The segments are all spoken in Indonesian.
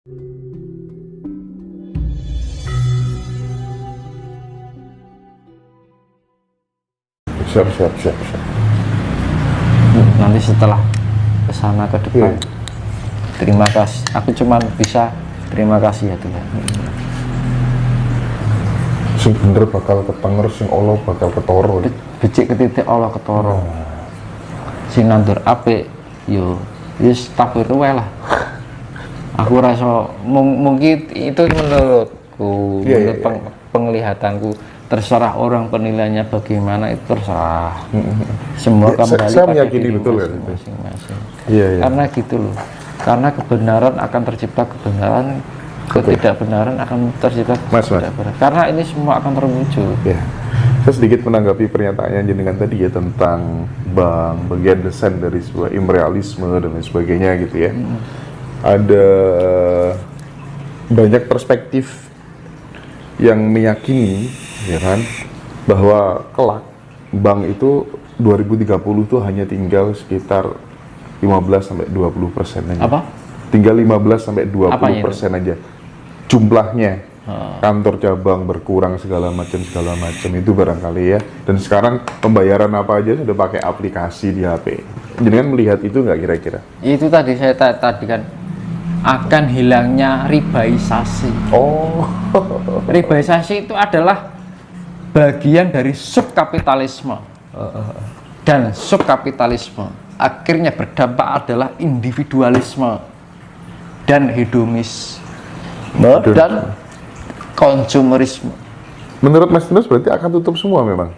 Siap. Nanti setelah kesana ke depan, terima kasih. Aku cuma bisa terima kasih ya Tuhan. Sing bener bakal ketenger, sing Allah bakal ketoro. Becik ketitik Allah ketoro. Sing nandur apik yo wis takbir wae lah. Aku rasa mungkin itu menurutku, menurut penglihatanku. Terserah orang penilaiannya bagaimana, itu terserah. Semua kembali saya pada meyakini diri betul ya masing-masing. Karena gitu loh. Karena kebenaran akan tercipta kebenaran, ketidakbenaran akan tercipta ketidakbenaran. Karena ini semua akan terwujud. Saya sedikit menanggapi pernyataannya jenengan tadi ya tentang bagian desain dari sebuah imrealisme dan lain sebagainya gitu ya. Ada banyak perspektif yang meyakini ya kan bahwa kelak bank itu 2030 tuh hanya tinggal sekitar 15-20% aja. Apa? Tinggal 15-20% aja jumlahnya. Kantor cabang berkurang segala macam itu barangkali ya. Dan sekarang pembayaran apa aja sudah pakai aplikasi di HP. Jenengan melihat itu nggak kira-kira? Itu tadi saya tadi kan akan hilangnya ribaisasi. Ribaisasi itu adalah bagian dari subkapitalisme. Dan subkapitalisme akhirnya berdampak adalah individualisme dan hedonisme dan konsumerisme. Menurut Mas Tinus berarti akan tutup semua memang?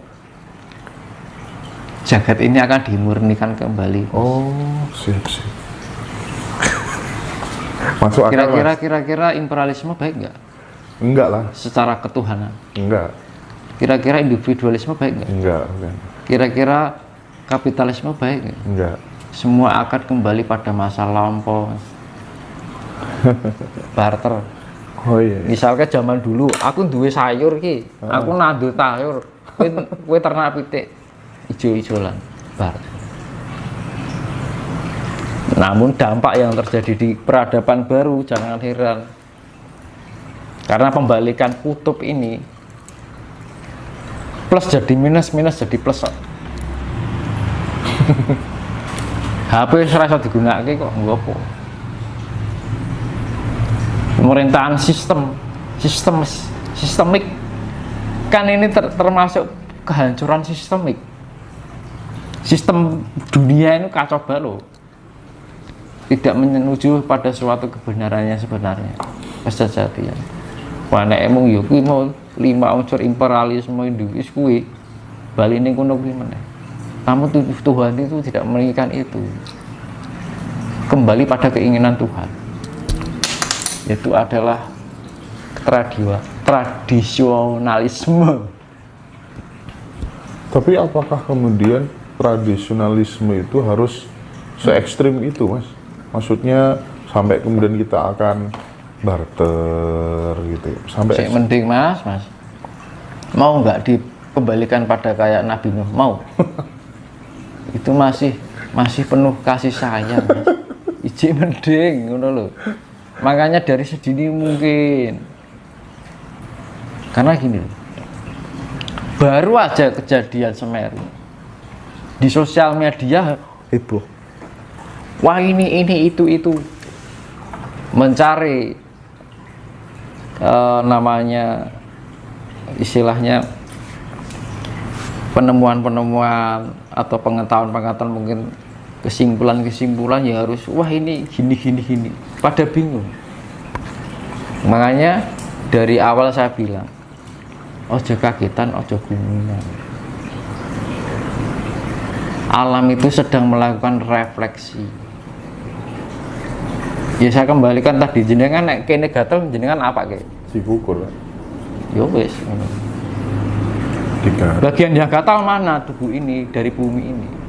Jagat ini akan dimurnikan kembali. Siap. Masuk akal. Kira-kira imperialisme baik nggak? Enggak lah. Secara ketuhanan? Enggak. Kira-kira individualisme baik nggak? Enggak. Kira-kira kapitalisme baik nggak? Enggak. Semua akan kembali pada masa lampau. Barter. Misalnya zaman dulu aku duwe sayur ki, aku nandur sayur, kowe ternak pitik ijo-ijolan barter. Namun dampak yang terjadi di peradaban baru jangan heran, karena pembalikan kutub ini plus jadi minus, minus jadi plus. HP serasa digunakan kok nggak apa. Pemerintahan sistemik kan ini termasuk kehancuran sistemik. Sistem dunia ini kacau balau, tidak menuju pada suatu kebenarannya sebenarnya, kesejatian. Wana emang yuki mau 5 unsur imperialisme Indonesia kui bali ini kuno gimana? Namun Tuhan itu tidak menginginkan itu. Kembali pada keinginan Tuhan. Itu adalah tradisionalisme. Tapi apakah kemudian tradisionalisme itu harus se-ekstrim itu, Mas? Maksudnya sampai kemudian kita akan barter gitu ya? Sampai mending mas mau nggak dikembalikan pada kayak Nabi Nuh? Mau. Itu masih penuh kasih sayang, mas. Iji mending ngono lho. Makanya dari sedini mungkin, karena gini, baru aja kejadian Semeru di sosial media heboh, wah ini itu mencari namanya istilahnya penemuan atau pengetahuan mungkin kesimpulan ya harus wah ini gini pada bingung. Makanya dari awal saya bilang ojo kagetan, ojo gumungan. Alam itu sedang melakukan refleksi. Ya saya kembalikan tadi, jenengan nek kene gatel jenengan apa ke? Dikukur. Yo wis. Bagian yang gatal mana tubuh ini dari bumi ini?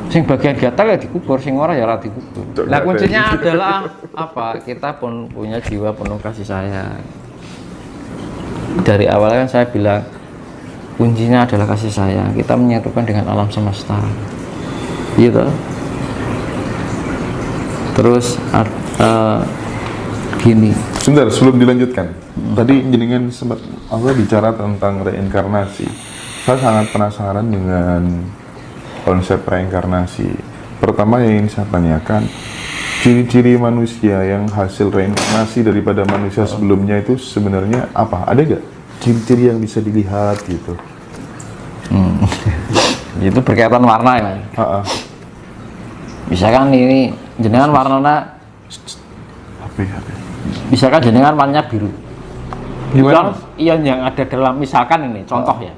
Sing bagian gatal ya dikubur, sing ora ya ora dikubur. Nah kuncinya adalah apa? Kita pun punya jiwa penuh kasih sayang. Dari awal kan saya bilang kuncinya adalah kasih sayang. Kita menyatukan dengan alam semesta, gitu. Terus Gini. Sebentar, sebelum dilanjutkan. Tadi jenengan sempat bicara tentang reinkarnasi. Saya sangat penasaran dengan konsep reinkarnasi. Pertama yang ingin saya tanyakan, ciri-ciri manusia yang hasil reinkarnasi daripada manusia sebelumnya itu sebenarnya apa? Ada nggak ciri-ciri yang bisa dilihat gitu? Itu berkaitan warna ya. Misalkan ini jenengan warnanya misalkan jenengan warnanya biru. Gimana? Ion yang ada dalam misalkan ini contoh ya.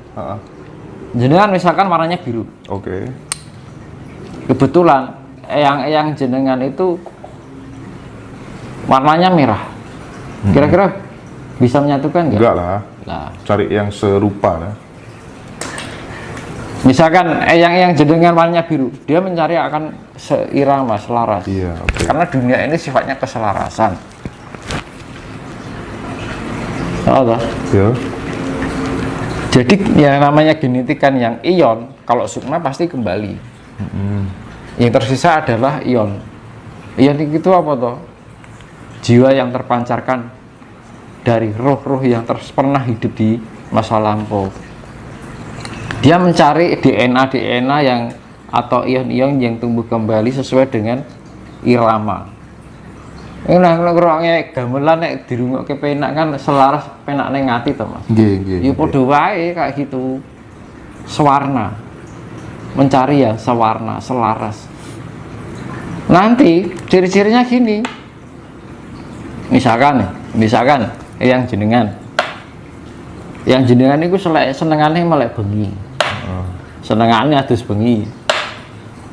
Jenengan misalkan warnanya biru. Oke. Kebetulan yang jenengan itu warnanya merah. Kira-kira bisa menyatukan nggak? Enggak lah. Nah, Cari yang serupa lah. misalkan yang jenengan warnanya biru, dia mencari akan seirama, selaras. Iya, oke. Karena dunia ini sifatnya keselarasan. Oh, Ya. jadi yang namanya genetik kan yang ion, kalau sukma pasti kembali. Yang tersisa adalah ion. Ion itu apa toh? Jiwa yang terpancarkan dari roh-roh yang pernah hidup di masa lampau. Dia mencari DNA yang atau ion-ion yang tumbuh kembali sesuai dengan irama. Ini ngrungokne gamelan nek dirungokke penak kan selaras penak ning ati to, Mas. Nggih. Ya padha wae kayak gitu. Sewarna. Mencari ya sewarna, selaras. Nanti ciri-cirinya gini. Misalkan yang jenengan itu senengane melek bengi. Senengane adus bengi.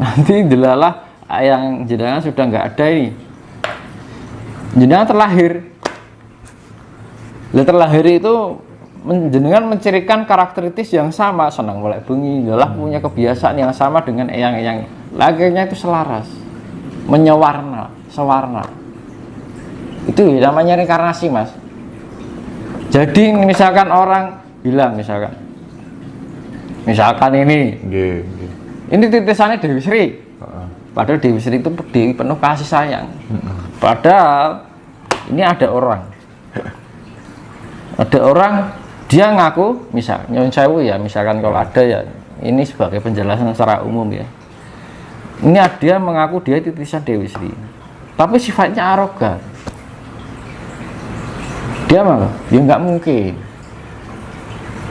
Nanti delalah yang jenengan sudah nggak ada ini. Jenengan terlahir itu jenengan mencirikan karakteristik yang sama, senang melek bengi, adalah punya kebiasaan yang sama dengan eyang-eyang. Akhirnya itu selaras, menyewarna, sewarna. Itu namanya reinkarnasi, Mas. Jadi misalkan orang bilang misalkan ini titisannya Dewi Sri. Padahal Dewi Sri itu dewi penuh kasih sayang. Padahal ini ada orang dia ngaku, misalkan kalau ada ya, ini sebagai penjelasan secara umum ya. Ini dia mengaku dia titisan Dewi Sri, tapi sifatnya arogan. Dia malah, ya nggak mungkin.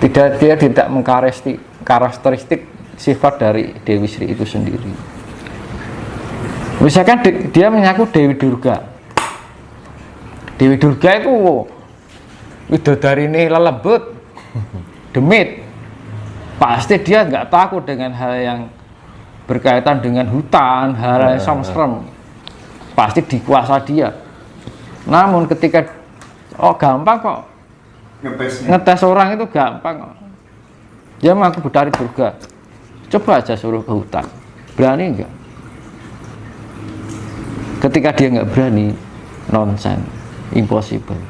Dia tidak mengkarakteristik sifat dari Dewi Sri itu sendiri. Misalkan dia mengaku Dewi Durga. Dewi Durga itu widodari ini lelembut, demit. Pasti dia nggak takut dengan hal yang berkaitan dengan hutan, hal yang serem. Pasti dikuasa dia. Namun ketika gampang kok ngetes orang itu gampang kok. Dia mengaku Betari Durga. Coba aja suruh ke hutan, berani enggak? Ketika dia nggak berani, nonsen, impossible.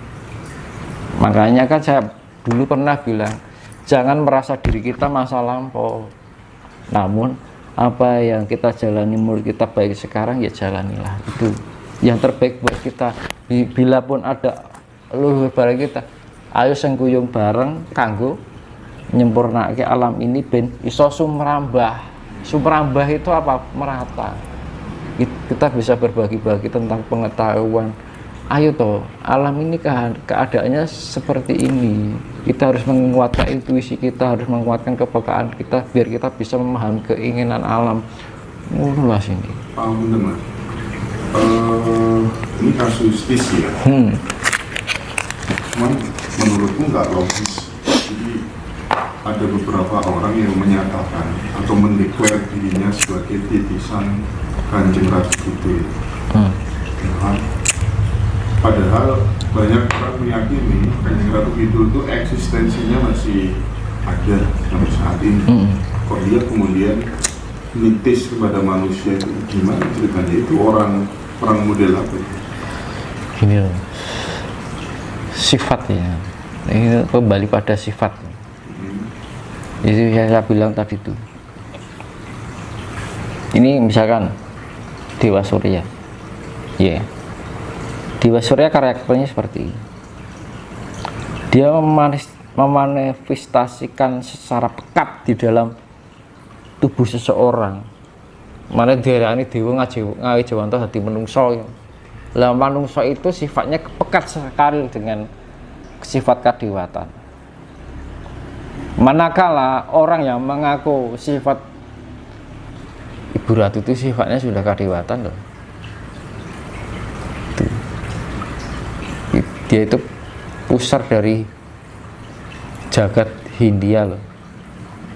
Makanya kan saya dulu pernah bilang, jangan merasa diri kita masa lampau. Namun apa yang kita jalani menurut kita baik sekarang, ya jalanilah itu yang terbaik buat kita. Bila pun ada luhur bareng kita, ayo sengkuyung bareng kanggo nyempurnake alam ini ben iso sumrambah. Sumrambah itu apa? Merata. Kita bisa berbagi-bagi tentang pengetahuan. Ayo toh, alam ini keadaannya seperti ini. Kita harus menguatkan intuisi kita, harus menguatkan kepekaan kita biar kita bisa memahami keinginan alam. Mulai sini. Pak Bunda, Mas. Ini kasuistis ya. Cuman menurutku nggak logis. Jadi ada beberapa orang yang menyatakan atau mendeklar dirinya sebagai titisan Kanjeng Ratu Kidul. Padahal banyak orang meyakini Kanjeng Ratu Kidul itu eksistensinya masih ada sampai saat ini. Kok dia kemudian mitis kepada manusia itu gimana ceritanya? Itu orang model apa itu? Gini loh, sifat ya, ini kembali pada sifat. Itu yang saya bilang tadi tuh. Ini misalkan Dewa Surya, Dewa Surya karakternya seperti ini. Dia memanifestasikan secara pekat di dalam tubuh seseorang. Mana diarani dewa ngawi Jawanto hati menungso. Lah manungso itu sifatnya pekat sekali dengan sifat kadewatan. Manakala orang yang mengaku sifat Ibu Ratu itu sifatnya sudah kadewatan loh. Dia itu pusar dari jagat Hindia loh,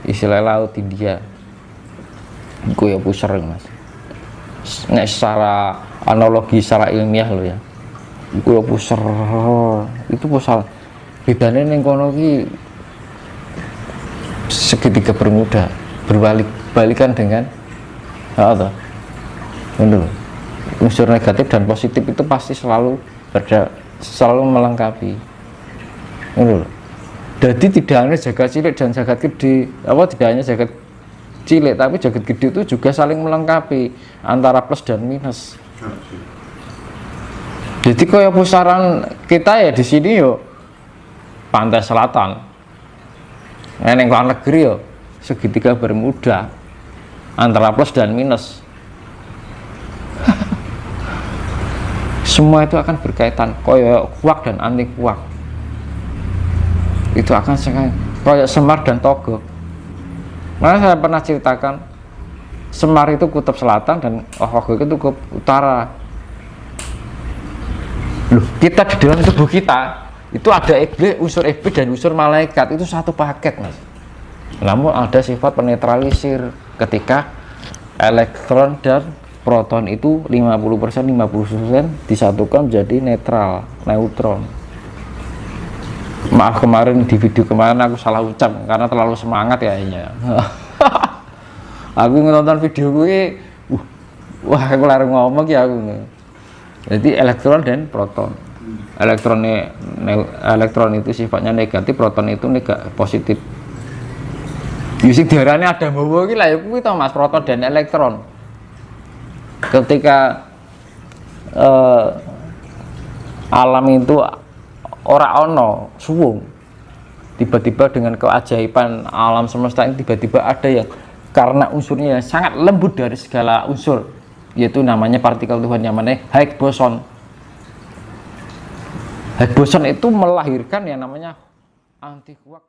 istilah laut Hindia. Gue ya pusar mas. Nek secara analogi, secara ilmiah loh ya. Gue pusar, itu pusar. Bedanya neng kono ki segitiga bermuda, balikan dengan apa? Bener. Unsur negatif dan positif itu pasti selalu melengkapi. Bener. Jadi tidak hanya jagat cilik dan jagat gede, tidak hanya jagat cilik, tapi jagat gede itu juga saling melengkapi antara plus dan minus. Jadi kayak pusaran kita ya di sini yo pantai selatan, yang luar negeri yo segitiga bermuda antara plus dan minus. Semua itu akan berkaitan, koyok kuak dan anti kuak. Itu akan sangat koyok Semar dan Togog. Mana saya pernah ceritakan, Semar itu kutub selatan dan Togog itu kutub utara. Loh, kita di dalam tubuh kita itu ada iblis, unsur iblis dan unsur malaikat, itu satu paket mas. Namun ada sifat penetralisir ketika elektron dan proton itu 50% disatukan menjadi neutron. Maaf kemarin di video kemarin aku salah ucap karena terlalu semangat kayaknya. Aku nonton video gue, wah aku lari ngomong ya aku. Jadi elektron dan proton. Elektron itu sifatnya negatif, proton itu positif. Yusik diarani ada bawa iki lah ya kuwi to Mas, proton dan elektron. Ketika alam itu ora ono suwung, tiba-tiba dengan keajaiban alam semesta ini tiba-tiba ada yang karena unsurnya yang sangat lembut dari segala unsur, yaitu namanya partikel Tuhan yang namanya Higgs boson. Higgs boson itu melahirkan yang namanya anti kuak